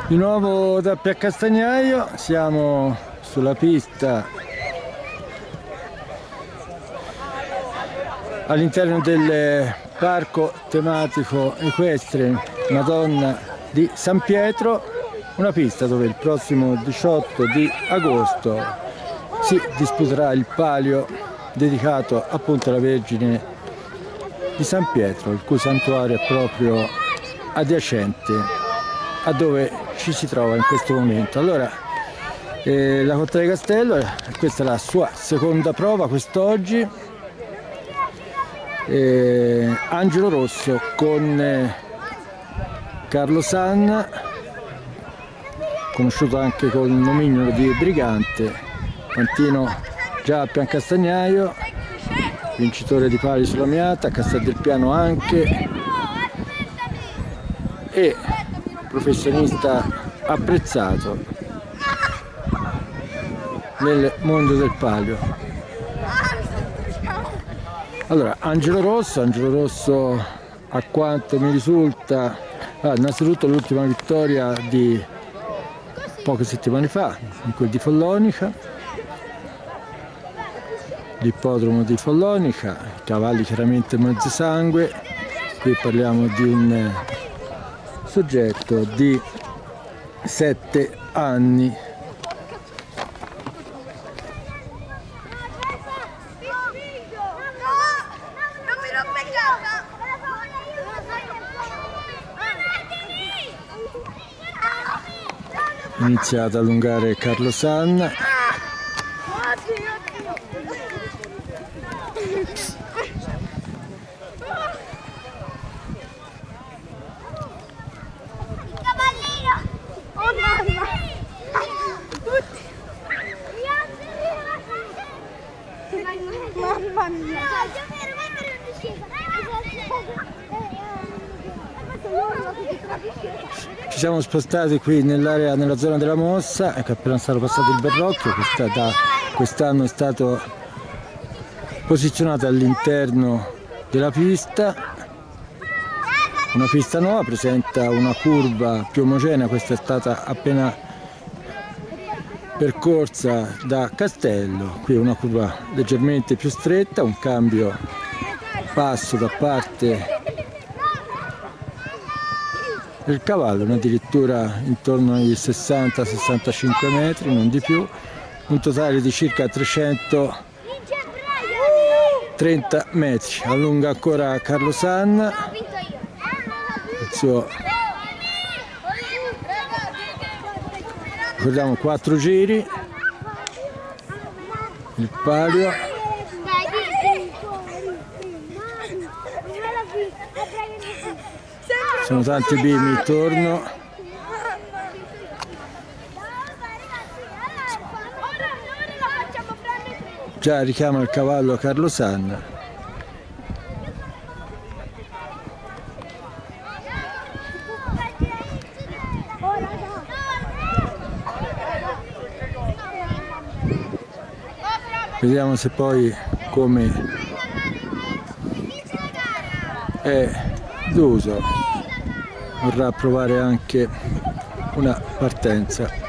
Di nuovo da Piancastagnaio, siamo sulla pista all'interno del parco tematico equestre Madonna di San Pietro, una pista dove il prossimo 18 di agosto si disputerà il palio dedicato appunto alla Vergine di San Pietro, il cui santuario è proprio adiacente a dove ci si trova in questo momento. Allora, la Cotta di Castello, questa è la sua seconda prova quest'oggi. Angelo Rosso con Carlo Sanna, conosciuto anche col nomignolo di Brigante, Fantino già a Piancastagnaio, vincitore di pali sulla Miata, a Castel del Piano anche, e professionista apprezzato nel mondo del palio. Allora, Angelo Rosso a quanto mi risulta, innanzitutto l'ultima vittoria di poche settimane fa, in quel di Follonica, l'ippodromo di Follonica, cavalli chiaramente mezzo sangue. Qui parliamo di un soggetto di 7 anni. Inizia ad allungare Carlo Sanna. Mamma mia! Ci siamo spostati qui nell'area, nella zona della mossa, ecco, appena stato passato il Berrocchio, quest'anno è stato posizionato all'interno della pista, una pista nuova, presenta una curva più omogenea, questa è stata appena percorsa da Castello, qui una curva leggermente più stretta, un cambio passo da parte del cavallo, addirittura intorno ai 60-65 metri, non di più, un totale di circa 330 metri. Allunga ancora Carlo Sanna, il suo, ricordiamo, 4 giri, il palio. Sono tanti bimbi intorno. Già richiama il cavallo Carlo Sanna. Vediamo se poi, come è d'uso, vorrà provare anche una partenza.